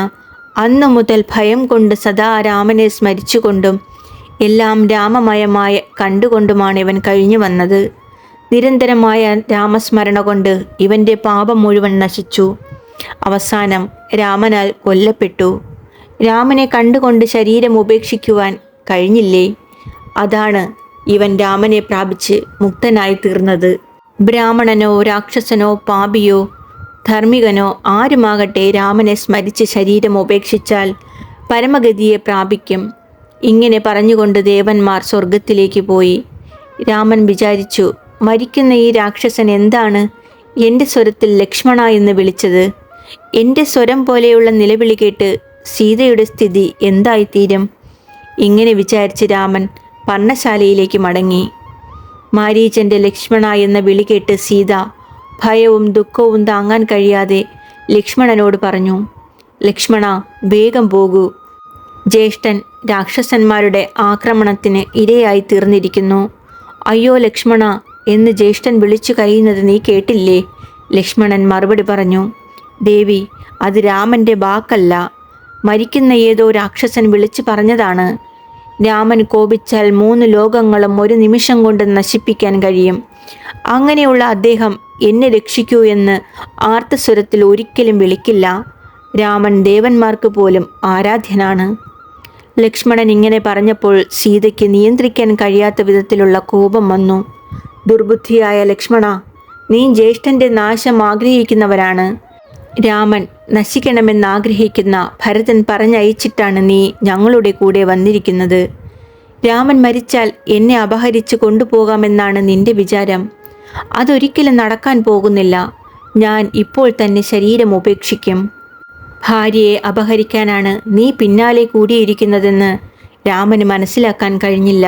അന്നു മുതൽ ഭയം കൊണ്ട് സദാ രാമനെ സ്മരിച്ചുകൊണ്ടും എല്ലാം രാമമയമായ കണ്ടുകൊണ്ടുമാണ് ഇവൻ കഴിഞ്ഞു വന്നത്. നിരന്തരമായ രാമസ്മരണ കൊണ്ട് ഇവൻ്റെ പാപം മുഴുവൻ നശിച്ചു. അവസാനം രാമനാൽ കൊല്ലപ്പെട്ടു. രാമനെ കണ്ടുകൊണ്ട് ശരീരം ഉപേക്ഷിക്കുവാൻ കഴിഞ്ഞില്ലേ? അതാണ് ഇവൻ രാമനെ പ്രാപിച്ച് മുക്തനായി തീർന്നത്. ബ്രാഹ്മണനോ രാക്ഷസനോ പാപിയോ ധാർമ്മികനോ ആരുമാകട്ടെ രാമനെ സ്മരിച്ച് ശരീരം ഉപേക്ഷിച്ചാൽ പരമഗതിയെ പ്രാപിക്കും. ഇങ്ങനെ പറഞ്ഞുകൊണ്ട് ദേവന്മാർ സ്വർഗത്തിലേക്ക് പോയി. രാമൻ വിചാരിച്ചു, മരിക്കുന്ന ഈ രാക്ഷസൻ എന്താണ് എൻ്റെ സ്വരത്തിൽ ലക്ഷ്മണ എന്ന് വിളിച്ചത്? എൻ്റെ സ്വരം പോലെയുള്ള നിലവിളി കേട്ട് സീതയുടെ സ്ഥിതി എന്തായിത്തീരും? ഇങ്ങനെ വിചാരിച്ച് രാമൻ പർണശാലയിലേക്ക് മടങ്ങി. മാരീചൻ്റെ ലക്ഷ്മണ എന്ന വിളി കേട്ട് സീത ഭയവും ദുഃഖവും താങ്ങാൻ കഴിയാതെ ലക്ഷ്മണനോട് പറഞ്ഞു, ലക്ഷ്മണ, വേഗം പോകൂ. ജ്യേഷ്ഠൻ രാക്ഷസന്മാരുടെ ആക്രമണത്തിന് ഇരയായി തീർന്നിരിക്കുന്നു. അയ്യോ ലക്ഷ്മണ എന്ന് ജ്യേഷ്ഠൻ വിളിച്ചു കരയുന്നത് നീ കേട്ടില്ലേ? ലക്ഷ്മണൻ മറുപടി പറഞ്ഞു, ദേവി, അത് രാമൻ്റെ വാക്കല്ല, മരിക്കുന്ന ഏതോ രാക്ഷസൻ വിളിച്ചു പറഞ്ഞതാണ്. രാമൻ കോപിച്ചാൽ 3 ലോകങ്ങളും ഒരു നിമിഷം കൊണ്ട് നശിപ്പിക്കാൻ കഴിയും. അങ്ങനെയുള്ള അദ്ദേഹം എന്നെ രക്ഷിക്കൂ എന്ന് ആർത്തസ്വരത്തിൽ ഒരിക്കലും വിളിക്കില്ല. രാമൻ ദേവന്മാർക്ക് പോലും ആരാധ്യനാണ്. ലക്ഷ്മണൻ ഇങ്ങനെ പറഞ്ഞപ്പോൾ സീതയ്ക്ക് നിയന്ത്രിക്കാൻ കഴിയാത്ത വിധത്തിലുള്ള കോപം വന്നു. ദുർബുദ്ധിയായ ലക്ഷ്മണ, നീ ജ്യേഷ്ഠൻ്റെ നാശം ആഗ്രഹിക്കുന്നവരാണ്. രാമൻ നശിക്കണമെന്നാഗ്രഹിക്കുന്ന ഭരതൻ പറഞ്ഞയച്ചിട്ടാണ് നീ ഞങ്ങളുടെ കൂടെ വന്നിരിക്കുന്നത്. രാമൻ മരിച്ചാൽ എന്നെ അപഹരിച്ച് കൊണ്ടുപോകാമെന്നാണ് നിന്റെ വിചാരം. അതൊരിക്കലും നടക്കാൻ പോകുന്നില്ല. ഞാൻ ഇപ്പോൾ തന്നെ ശരീരം ഉപേക്ഷിക്കും. ഭാര്യയെ അപഹരിക്കാനാണ് നീ പിന്നാലെ കൂടിയിരിക്കുന്നതെന്ന് രാമന് മനസ്സിലാക്കാൻ കഴിഞ്ഞില്ല.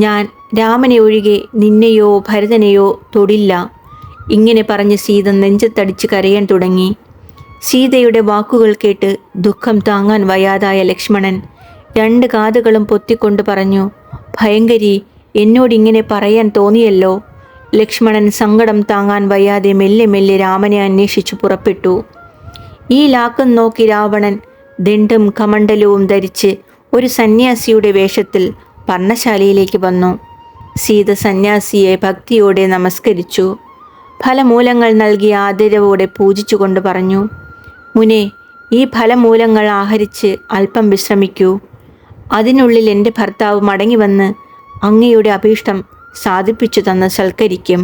ഞാൻ രാമനെ ഒഴികെ നിന്നെയോ ഭരതനെയോ തൊടില്ല. ഇങ്ങനെ പറഞ്ഞ് സീത നെഞ്ചത്തടിച്ച് കരയാൻ തുടങ്ങി. സീതയുടെ വാക്കുകൾ കേട്ട് ദുഃഖം താങ്ങാൻ വയ്യാതായ ലക്ഷ്മണൻ 2 കാതുകളും പൊത്തിക്കൊണ്ട് പറഞ്ഞു, ഭയങ്കരി, എന്നോടിങ്ങനെ പറയാൻ തോന്നിയല്ലോ. ലക്ഷ്മണൻ സങ്കടം താങ്ങാൻ വയ്യാതെ മെല്ലെ മെല്ലെ രാമനെ അന്വേഷിച്ചു പുറപ്പെട്ടു. ഈ ലാക്കം നോക്കി രാവണൻ ദണ്ഡും കമണ്ഡലവും ധരിച്ച് ഒരു സന്യാസിയുടെ വേഷത്തിൽ പർണശാലയിലേക്ക് വന്നു. സീത സന്യാസിയെ ഭക്തിയോടെ നമസ്കരിച്ചു. ഫലമൂലങ്ങൾ നൽകിയ ആദരവോടെ പൂജിച്ചുകൊണ്ട് പറഞ്ഞു, മുനെ, ഈ ഫലമൂലങ്ങൾ ആഹരിച്ച് അല്പം വിശ്രമിക്കൂ. അതിനുള്ളിൽ എൻ്റെ ഭർത്താവ് മടങ്ങി വന്ന് അങ്ങയുടെ അഭീഷ്ടം സാധിപ്പിച്ചു തന്ന് സൽക്കരിക്കും.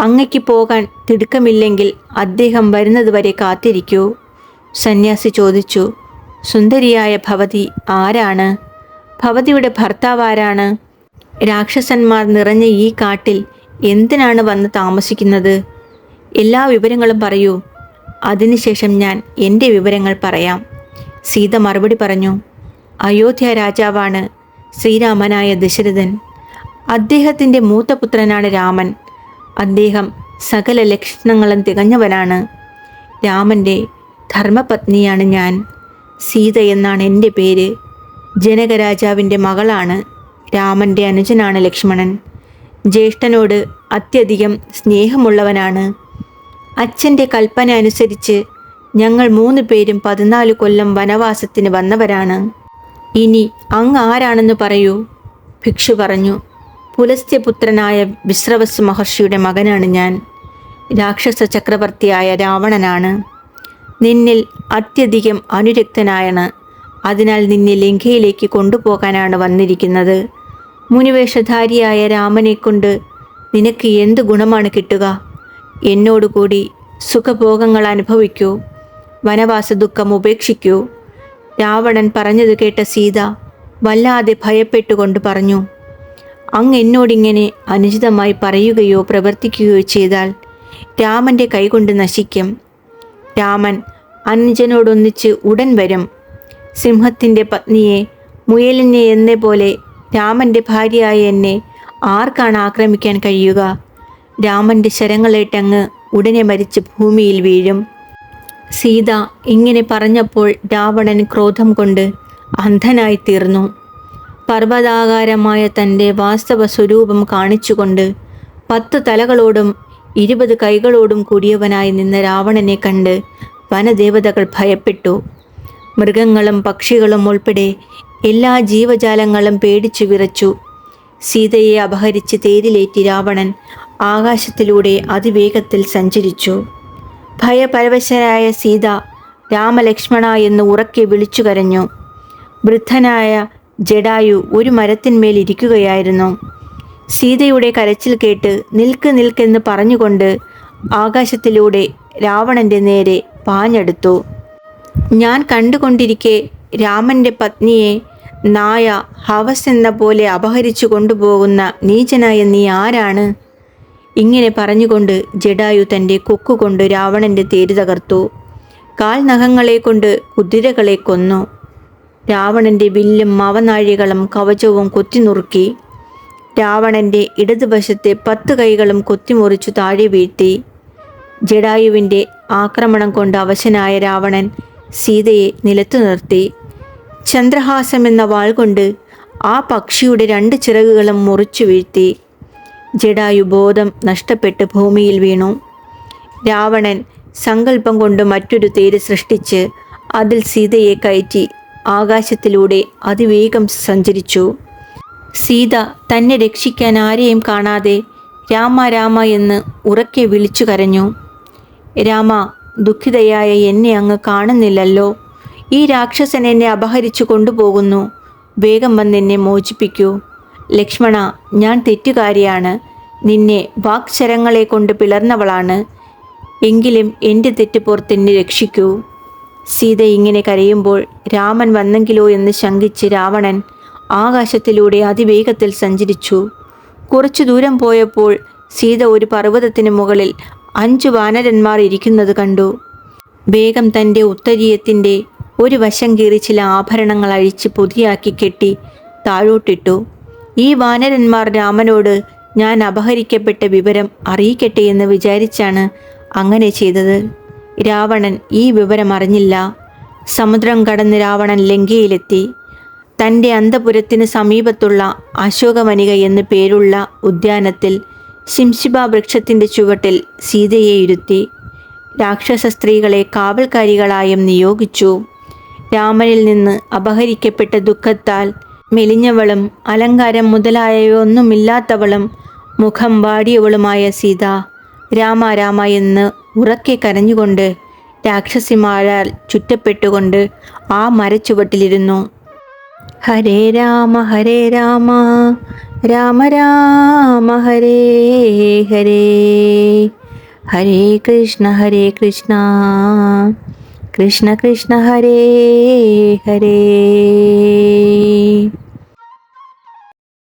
അങ്ങയ്ക്ക് പോകാൻ തിടുക്കമില്ലെങ്കിൽ അദ്ദേഹം വരുന്നതുവരെ കാത്തിരിക്കൂ. സന്യാസി ചോദിച്ചു, സുന്ദരിയായ ഭവതി ആരാണ്? ഭവതിയുടെ ഭർത്താവ് ആരാണ്? രാക്ഷസന്മാർ നിറഞ്ഞ ഈ കാട്ടിൽ എന്തിനാണ് വന്ന് താമസിക്കുന്നത്? എല്ലാ വിവരങ്ങളും പറയൂ. അതിനുശേഷം ഞാൻ എൻ്റെ വിവരങ്ങൾ പറയാം. സീത മറുപടി പറഞ്ഞു, അയോധ്യ രാജാവാണ് ശ്രീരാമനായ ദശരഥൻ. അദ്ദേഹത്തിൻ്റെ മൂത്തപുത്രനാണ് രാമൻ. അദ്ദേഹം സകല ലക്ഷണങ്ങളും തികഞ്ഞവനാണ്. രാമൻ്റെ ധർമ്മപത്നിയാണ് ഞാൻ. സീത എന്നാണ് എൻ്റെ പേര്. ജനകരാജാവിൻ്റെ മകളാണ്. രാമൻ്റെ അനുജനാണ് ലക്ഷ്മണൻ. ജ്യേഷ്ഠനോട് അത്യധികം സ്നേഹമുള്ളവനാണ്. അച്ഛൻ്റെ കൽപ്പന അനുസരിച്ച് ഞങ്ങൾ 3 പേരും 14 കൊല്ലം വനവാസത്തിന് വന്നവരാണ്. ഇനി അങ്ങ് ആരാണെന്ന് പറയൂ. ഭിക്ഷു പറഞ്ഞു, പുലസ്ത്യപുത്രനായ വിശ്രവസ് മഹർഷിയുടെ മകനാണ് ഞാൻ. രാക്ഷസ ചക്രവർത്തിയായ രാവണനാണ്. നിന്നിൽ അത്യധികം അനുരക്തനായാണ്. അതിനാൽ നിന്നെ ലങ്കയിലേക്ക് കൊണ്ടുപോകാനാണ് വന്നിരിക്കുന്നത്. മുനിവേഷധാരിയായ രാമനെ കൊണ്ട് നിനക്ക് എന്ത് ഗുണമാണ് കിട്ടുക? എന്നോടുകൂടി സുഖഭോഗങ്ങൾ അനുഭവിക്കൂ. വനവാസ ദുഃഖം ഉപേക്ഷിക്കൂ. രാവണൻ പറഞ്ഞത് കേട്ട സീത വല്ലാതെ ഭയപ്പെട്ടുകൊണ്ട് പറഞ്ഞു, അങ്ങ് എന്നോടിങ്ങനെ അനുചിതമായി പറയുകയോ പ്രവർത്തിക്കുകയോ ചെയ്താൽ രാമൻ്റെ കൈകൊണ്ട് നശിക്കും. രാമൻ അനുജനോടൊന്നിച്ച് ഉടൻ വരും. സിംഹത്തിൻ്റെ പത്നിയെ മുയലിനെ എന്നെ പോലെ രാമൻ്റെ ഭാര്യയായ എന്നെ ആർക്കാണ് ആക്രമിക്കാൻ കഴിയുക? രാമൻ്റെ ശരങ്ങളേറ്റങ്ങ് ഉടനെ മരിച്ച് ഭൂമിയിൽ വീഴും. സീത ഇങ്ങനെ പറഞ്ഞപ്പോൾ രാവണൻ ക്രോധം കൊണ്ട് അന്ധനായി തീർന്നു. പർവ്വതാകാരമായ തൻ്റെ വാസ്തവ സ്വരൂപം കാണിച്ചുകൊണ്ട് 10 തലകളോടും 20 കൈകളോടും കൂടിയവനായി നിന്ന രാവണനെ കണ്ട് വനദേവതകൾ ഭയപ്പെട്ടു. മൃഗങ്ങളും പക്ഷികളും ഉൾപ്പെടെ എല്ലാ ജീവജാലങ്ങളും പേടിച്ചു വിറച്ചു. സീതയെ അപഹരിച്ച് തേരിലേറ്റി രാവണൻ ആകാശത്തിലൂടെ അതിവേഗത്തിൽ സഞ്ചരിച്ചു. ഭയപരവശരായ സീത രാമലക്ഷ്മണ എന്ന് ഉറക്കെ വിളിച്ചു കരഞ്ഞു. വൃദ്ധനായ ജടായു ഒരു മരത്തിന്മേൽ ഇരിക്കുകയായിരുന്നു. സീതയുടെ കരച്ചിൽ കേട്ട് നിൽക്ക് നിൽക്കെന്ന് പറഞ്ഞുകൊണ്ട് ആകാശത്തിലൂടെ രാവണൻ്റെ നേരെ പാഞ്ഞെടുത്തു. ഞാൻ കണ്ടുകൊണ്ടിരിക്കെ രാമൻ്റെ പത്നിയെ നായ ഹവസ് എന്ന പോലെ അപഹരിച്ചു കൊണ്ടുപോകുന്ന നീചനായ നീ ആരാണ്? ഇങ്ങനെ പറഞ്ഞുകൊണ്ട് ജടായു തൻ്റെ കൊക്കുകൊണ്ട് രാവണൻ്റെ തേര് തകർത്തു. കാൽനഖങ്ങളെ കൊണ്ട് കുതിരകളെ കൊന്നു. രാവണൻ്റെ വില്ലും മവനാഴികളും കവചവും കൊത്തിനുറുക്കി. രാവണൻ്റെ ഇടതുവശത്തെ 10 കൈകളും കൊത്തിമുറിച്ചു താഴെ വീഴ്ത്തി. ജടായുവിൻ്റെ ആക്രമണം കൊണ്ട് അവശനായ രാവണൻ സീതയെ നിലത്തു നിർത്തി. ചന്ദ്രഹാസം എന്ന വാൾ കൊണ്ട് ആ പക്ഷിയുടെ 2 ചിറകുകളും മുറിച്ചു വീഴ്ത്തി. ജടായു ബോധം നഷ്ടപ്പെട്ട് ഭൂമിയിൽ വീണു. രാവണൻ സങ്കല്പം കൊണ്ട് മറ്റൊരു തേര് സൃഷ്ടിച്ച് അതിൽ സീതയെ കയറ്റി ആകാശത്തിലൂടെ അതിവേഗം സഞ്ചരിച്ചു. സീത തന്നെ രക്ഷിക്കാൻ ആരെയും കാണാതെ രാമ രാമ എന്ന് ഉറക്കെ വിളിച്ചു കരഞ്ഞു. രാമ, ദുഃഖിതയായ എന്നെ അങ്ങ് കാണുന്നില്ലല്ലോ. ഈ രാക്ഷസൻ എന്നെ അപഹരിച്ചു കൊണ്ടുപോകുന്നു. വേഗം വന്നെന്നെ മോചിപ്പിക്കൂ. ലക്ഷ്മണ, ഞാൻ തെറ്റുകാരിയാണ്. നിന്നെ വാക്ശരങ്ങളെ കൊണ്ട് പിളർന്നവളാണ്. എങ്കിലും എൻ്റെ തെറ്റ് പുറത്തെന്നെ രക്ഷിക്കൂ. സീത ഇങ്ങനെ കരയുമ്പോൾ രാമൻ വന്നെങ്കിലോ എന്ന് ശങ്കിച്ച് രാവണൻ ആകാശത്തിലൂടെ അതിവേഗത്തിൽ സഞ്ചരിച്ചു. കുറച്ചു ദൂരം പോയപ്പോൾ സീത ഒരു പർവ്വതത്തിന് മുകളിൽ 5 വാനരന്മാർ ഇരിക്കുന്നത് കണ്ടു. വേഗം തൻ്റെ ഉത്തരീയത്തിൻ്റെ ഒരു വശം കീറി ചില ആഭരണങ്ങൾ അഴിച്ച് പൊതിയാക്കി കെട്ടി താഴോട്ടിട്ടു. ഈ വാനരന്മാർ രാമനോട് ഞാൻ അപഹരിക്കപ്പെട്ട വിവരം അറിയിക്കട്ടെ എന്ന് വിചാരിച്ചാണ് അങ്ങനെ ചെയ്തത്. രാവണൻ ഈ വിവരം അറിഞ്ഞില്ല. സമുദ്രം കടന്ന് രാവണൻ ലങ്കയിലെത്തി. തൻ്റെ അന്തപുരത്തിന് സമീപത്തുള്ള അശോകവനിക എന്നു പേരുള്ള ഉദ്യാനത്തിൽ ശിംശിബ വൃക്ഷത്തിൻ്റെ ചുവട്ടിൽ സീതയെ ഇരുത്തി. രാക്ഷസ സ്ത്രീകളെ കാവൽക്കാരികളായും നിയോഗിച്ചു. രാമനിൽ നിന്ന് അപഹരിക്കപ്പെട്ട ദുഃഖത്താൽ മെലിഞ്ഞവളും അലങ്കാരം മുതലായവയൊന്നുമില്ലാത്തവളും മുഖം വാടിയവളുമായ സീത രാമ രാമ എന്ന് ഉറക്കെ കരഞ്ഞുകൊണ്ട് രാക്ഷസിമാരാൽ ചുറ്റപ്പെട്ടുകൊണ്ട് ആ മരച്ചുവട്ടിലിരുന്നു. ഹരേ രാമ രാമ രാമ ഹരേ ഹരേ, ഹരേ കൃഷ്ണ കൃഷ്ണ കൃഷ്ണ ഹരേ ഹരേ.